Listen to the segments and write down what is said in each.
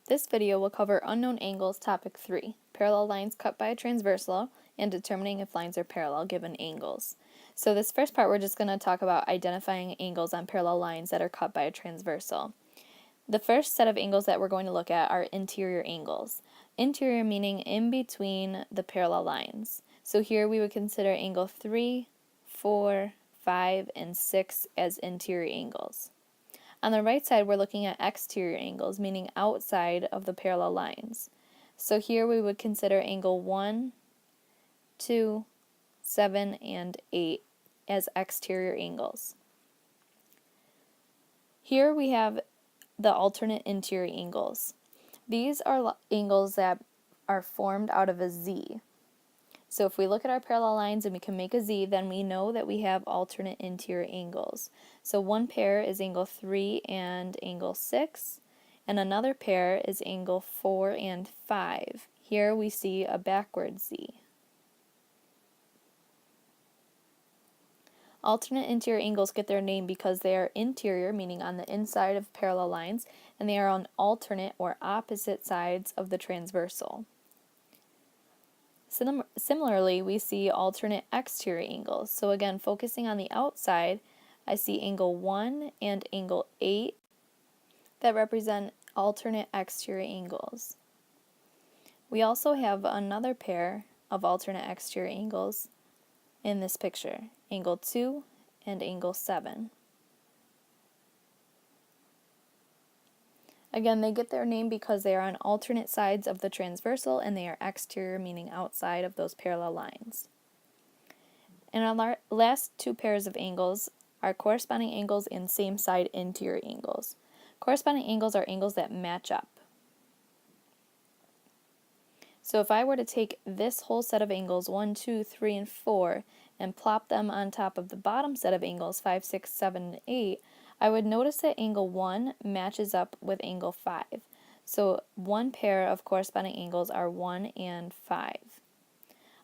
This video will cover Unknown Angles Topic 3, Parallel Lines Cut by a Transversal, and determining if lines are parallel given angles. So this first part we're just going to talk about identifying angles on parallel lines that are cut by a transversal. The first set of angles that we're going to look at are interior angles. Interior meaning in between the parallel lines. So here we would consider angle 3, 4, 5, and 6 as interior angles. On the right side, we're looking at exterior angles, meaning outside of the parallel lines. So here we would consider angle 1, 2, 7, and 8 as exterior angles. Here we have the alternate interior angles. These are angles that are formed out of a Z. So if we look at our parallel lines and we can make a Z, then we know that we have alternate interior angles. So one pair is angle 3 and angle 6, and another pair is angle 4 and 5. Here we see a backward Z. Alternate interior angles get their name because they are interior, meaning on the inside of parallel lines, and they are on alternate or opposite sides of the transversal. Similarly, we see alternate exterior angles. So again, focusing on the outside, I see angle 1 and angle 8 that represent alternate exterior angles. We also have another pair of alternate exterior angles in this picture, angle 2 and angle 7. Again, they get their name because they are on alternate sides of the transversal and they are exterior, meaning outside of those parallel lines. And our last two pairs of angles are corresponding angles and same side interior angles. Corresponding angles are angles that match up. So if I were to take this whole set of angles, 1, 2, 3, and 4, and plop them on top of the bottom set of angles, 5, 6, 7, and 8, I would notice that angle 1 matches up with angle 5. So one pair of corresponding angles are 1 and 5.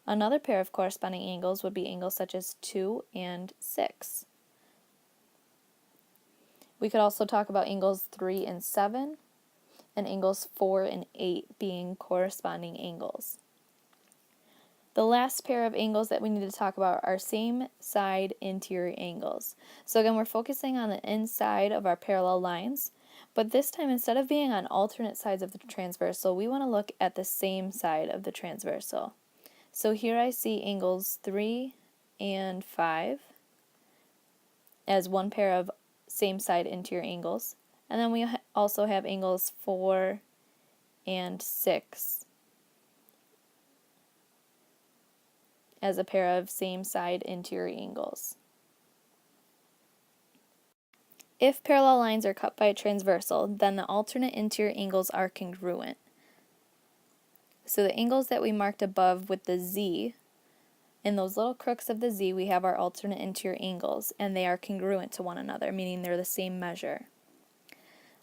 Another pair of corresponding angles would be angles such as 2 and 6. We could also talk about angles 3 and 7, and angles 4 and 8 being corresponding angles. The last pair of angles that we need to talk about are same side interior angles. So again, we're focusing on the inside of our parallel lines, but this time instead of being on alternate sides of the transversal, we want to look at the same side of the transversal. So here I see angles 3 and 5 as one pair of same side interior angles, and then we also have angles 4 and 6 as a pair of same side interior angles. If parallel lines are cut by a transversal, then the alternate interior angles are congruent. So the angles that we marked above with the Z, in those little crooks of the Z, we have our alternate interior angles, and they are congruent to one another, meaning they're the same measure.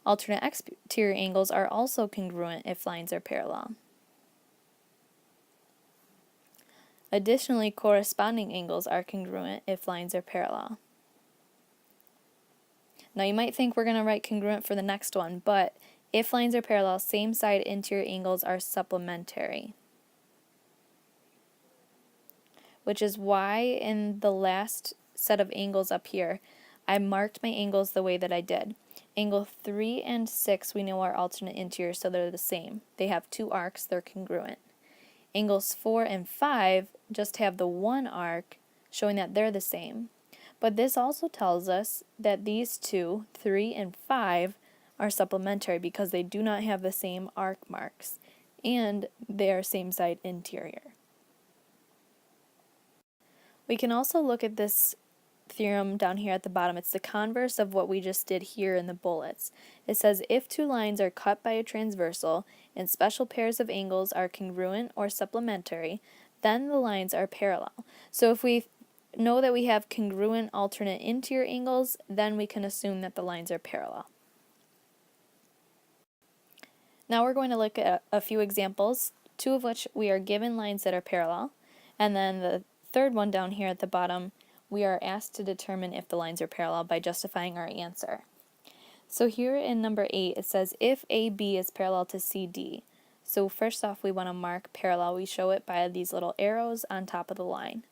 Alternate exterior angles are also congruent if lines are parallel. Additionally, corresponding angles are congruent if lines are parallel. Now you might think we're going to write congruent for the next one, but if lines are parallel, same side interior angles are supplementary. Which is why in the last set of angles up here, I marked my angles the way that I did. Angle 3 and 6 we know are alternate interior, so they're the same. They have two arcs, they're congruent. Angles 4 and 5 just have the one arc, showing that they're the same. But this also tells us that these two, 3 and 5, are supplementary because they do not have the same arc marks, and they are same side interior. We can also look at this theorem down here at the bottom. It's the converse of what we just did here in the bullets. It says if two lines are cut by a transversal and special pairs of angles are congruent or supplementary, then the lines are parallel. So if we know that we have congruent alternate interior angles, then we can assume that the lines are parallel. Now we're going to look at a few examples, two of which we are given lines that are parallel, and then the third one down here at the bottom, we are asked to determine if the lines are parallel by justifying our answer. So here in number 8 it says if AB is parallel to CD. So first off we want to mark parallel. We show it by these little arrows on top of the line.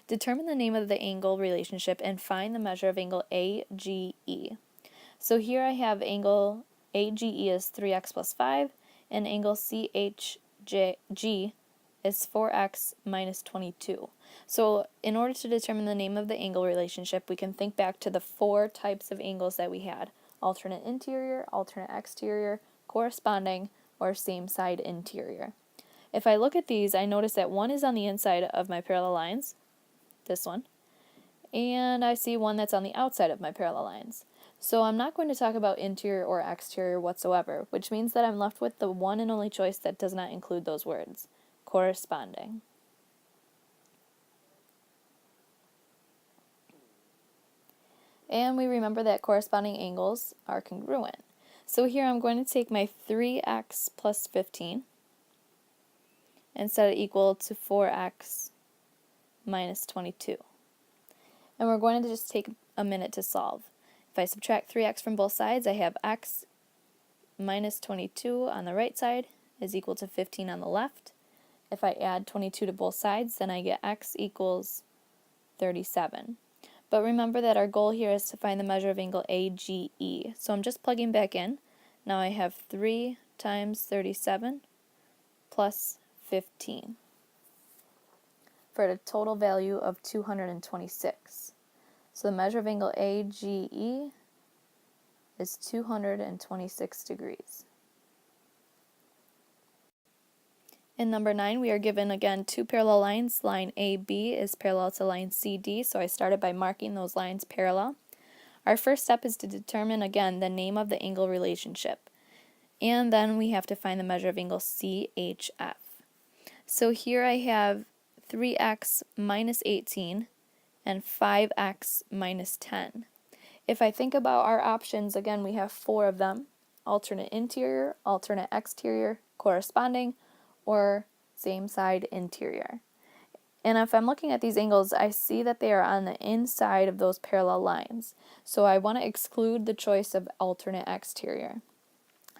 Determine the name of the angle relationship and find the measure of angle AGE. So here I have angle AGE is 3x plus 5 and angle CHG is 4x minus 22. So in order to determine the name of the angle relationship, we can think back to the 4 types of angles that we had: alternate interior, alternate exterior, corresponding, or same side interior. If I look at these, I notice that one is on the inside of my parallel lines, this one, and I see one that's on the outside of my parallel lines. So I'm not going to talk about interior or exterior whatsoever, which means that I'm left with the one and only choice that does not include those words: corresponding. And we remember that corresponding angles are congruent. So here I'm going to take my 3x plus 15 and set it equal to 4x minus 22. And we're going to just take a minute to solve. If I subtract 3x from both sides, I have x minus 22 on the right side is equal to 15 on the left. If I add 22 to both sides, then I get x equals 37. But remember that our goal here is to find the measure of angle AGE. So I'm just plugging back in. Now I have 3 times 37 plus 15 for a total value of 226. So the measure of angle AGE is 226 degrees. In number 9, we are given again 2 parallel lines. Line AB is parallel to line CD, so I started by marking those lines parallel. Our first step is to determine again the name of the angle relationship. And then we have to find the measure of angle CHF. So here I have 3x minus 18 and 5x minus 10. If I think about our options, again we have 4 of them: alternate interior, alternate exterior, corresponding, or same side interior. And if I'm looking at these angles, I see that they are on the inside of those parallel lines. So I want to exclude the choice of alternate exterior.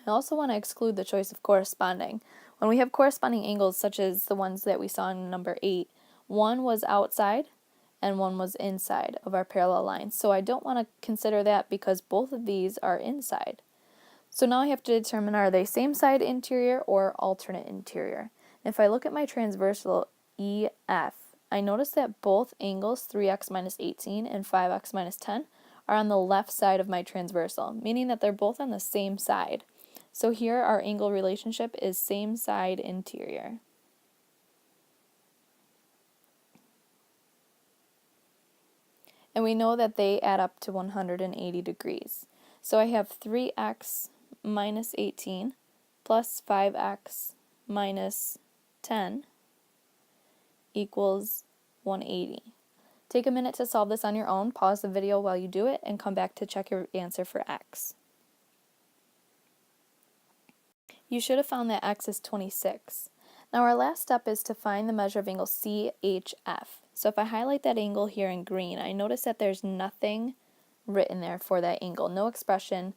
I also want to exclude the choice of corresponding. When we have corresponding angles such as the ones that we saw in number 8, one was outside and one was inside of our parallel lines. So I don't want to consider that because both of these are inside. So now I have to determine, are they same side interior or alternate interior? If I look at my transversal EF, I notice that both angles 3x minus 18 and 5x minus 10 are on the left side of my transversal, meaning that they're both on the same side. So here our angle relationship is same side interior. And we know that they add up to 180 degrees. So I have 3x minus 18 plus 5x minus 10 equals 180. Take a minute to solve this on your own. Pause the video while you do it and come back to check your answer for x. You should have found that x is 26. Now our last step is to find the measure of angle CHF. So if I highlight that angle here in green, I notice that there's nothing written there for that angle. No expression,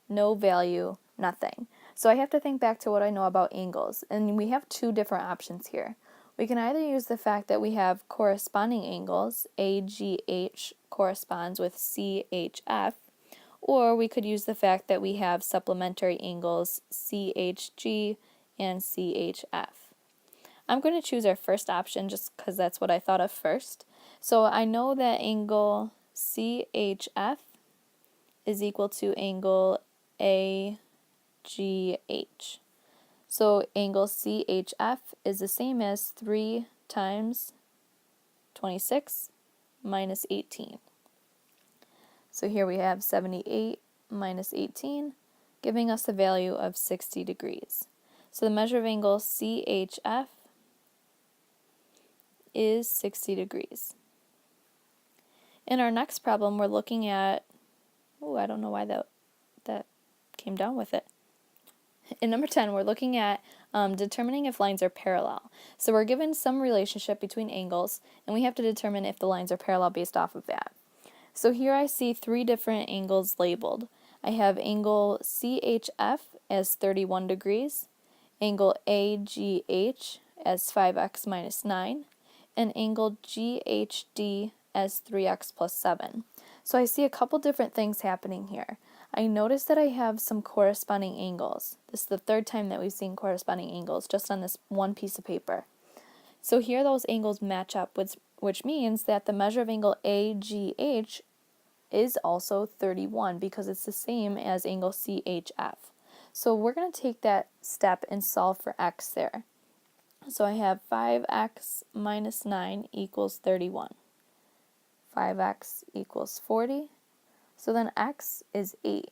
no value, nothing. So I have to think back to what I know about angles, and we have 2 different options here. We can either use the fact that we have corresponding angles, AGH corresponds with CHF, or we could use the fact that we have supplementary angles, CHG and CHF. I'm going to choose our first option just because that's what I thought of first. So I know that angle CHF is equal to angle AGH. So angle CHF is the same as 3 times 26 minus 18. So here we have 78 minus 18, giving us a value of 60 degrees. So the measure of angle CHF is 60 degrees. In our next problem, we're looking at, I don't know why that came down with it. In number 10, we're looking at determining if lines are parallel. So we're given some relationship between angles, and we have to determine if the lines are parallel based off of that. So here I see 3 different angles labeled. I have angle CHF as 31 degrees, angle AGH as 5x minus 9, and angle GHD as 3x plus 7. So I see a couple different things happening here. I notice that I have some corresponding angles. This is the third time that we've seen corresponding angles just on this one piece of paper. So here those angles match up, which means that the measure of angle AGH is also 31 because it's the same as angle CHF. So we're going to take that step and solve for x there. So I have 5x minus 9 equals 31. 5x equals 40. So then x is 8.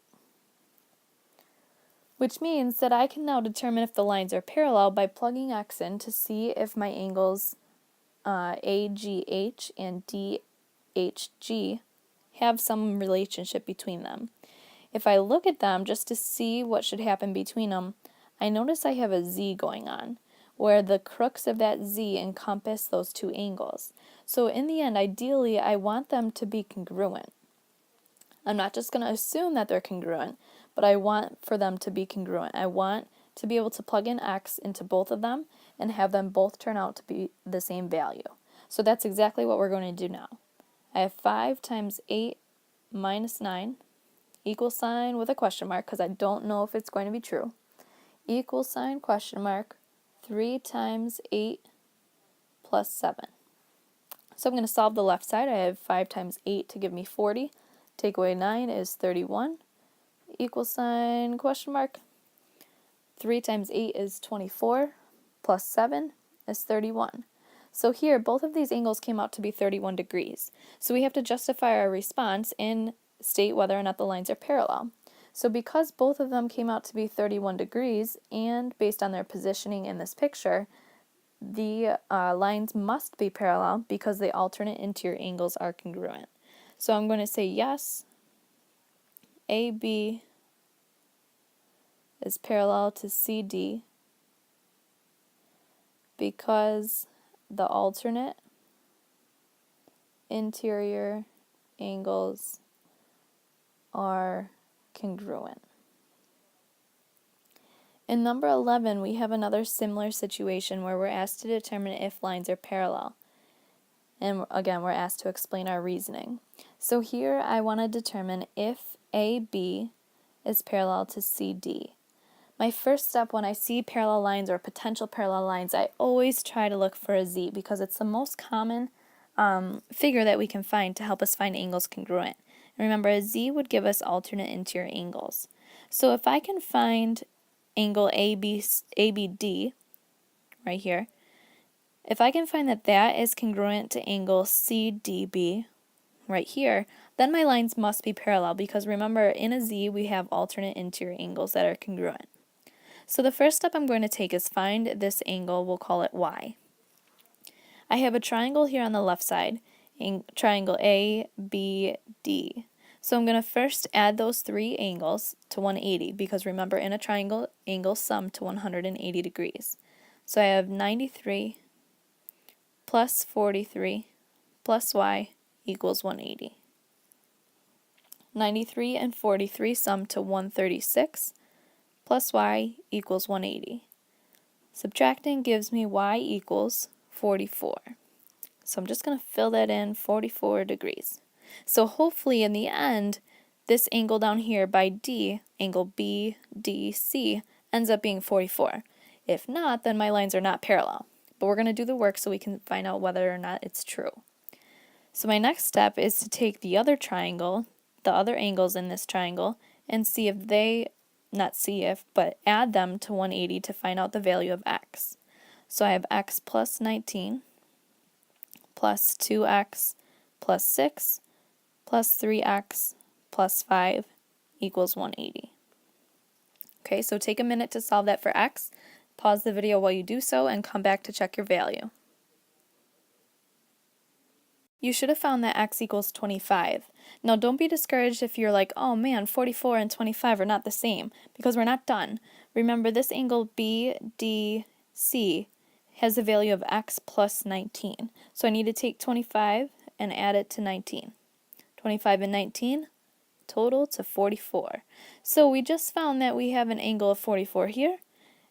Which means that I can now determine if the lines are parallel by plugging x in to see if my angles AGH and DHG have some relationship between them. If I look at them just to see what should happen between them, I notice I have a z going on, where the crooks of that z encompass those two angles. So in the end, ideally, I want them to be congruent. I'm not just going to assume that they're congruent, but I want for them to be congruent. I want to be able to plug in x into both of them and have them both turn out to be the same value. So that's exactly what we're going to do now. I have 5 times 8 minus 9, equal sign with a question mark because I don't know if it's going to be true, equal sign question mark, 3 times 8 plus 7. So I'm going to solve the left side. I have 5 times 8 to give me 40. Take away 9 is 31. Equal sign question mark. 3 times 8 is 24. Plus 7 is 31. So here, both of these angles came out to be 31 degrees. So we have to justify our response and state whether or not the lines are parallel. So because both of them came out to be 31 degrees, and based on their positioning in this picture, the lines must be parallel because the alternate interior angles are congruent. So I'm going to say yes, AB is parallel to CD because the alternate interior angles are congruent. In number 11, we have another similar situation where we're asked to determine if lines are parallel. And again, we're asked to explain our reasoning. So here I want to determine if AB is parallel to CD. My first step when I see parallel lines or potential parallel lines, I always try to look for a z because it's the most common figure that we can find to help us find angles congruent. And remember, a z would give us alternate interior angles. So if I can find angle ABD right here, if I can find that that is congruent to angle CDB right here, then my lines must be parallel because remember, in a z we have alternate interior angles that are congruent. So the first step I'm going to take is find this angle, we'll call it y. I have a triangle here on the left side, triangle ABD. So I'm going to first add those three angles to 180 because remember, in a triangle, angles sum to 180 degrees. So I have 93 plus 43 plus y equals 180. 93 and 43 sum to 136 plus y equals 180. Subtracting gives me y equals 44. So I'm just going to fill that in, 44 degrees. So hopefully in the end, this angle down here by D, angle BDC, ends up being 44. If not, then my lines are not parallel. But we're going to do the work so we can find out whether or not it's true. So my next step is to take the other triangle, the other angles in this triangle, and see if they, but add them to 180 to find out the value of x. So I have x plus 19 plus 2x plus 6 plus 3x plus 5 equals 180. Okay, so take a minute to solve that for x. Pause the video while you do so and come back to check your value. You should have found that x equals 25. Now don't be discouraged if you're like, oh man, 44 and 25 are not the same, because we're not done. Remember, this angle BDC has a value of x plus 19. So I need to take 25 and add it to 19. 25 and 19, total to 44. So we just found that we have an angle of 44 here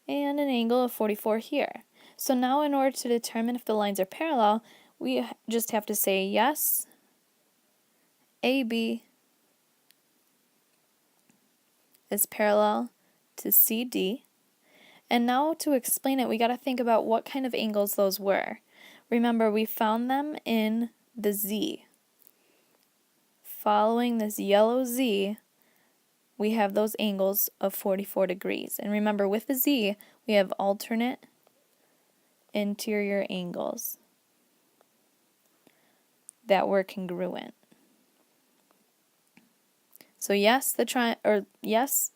and an angle of 44 here. So now in order to determine if the lines are parallel, we just have to say yes, AB is parallel to CD. And now to explain it, we got to think about what kind of angles those were. Remember, we found them in the Z. Following this yellow Z, we have those angles of 44 degrees. And remember, with the Z, we have alternate interior angles that were congruent. So yes, yes,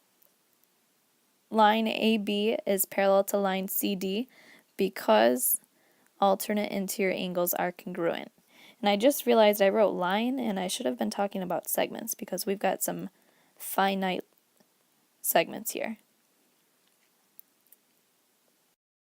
line AB is parallel to line CD because alternate interior angles are congruent. And I just realized I wrote line and I should have been talking about segments because we've got some finite segments here.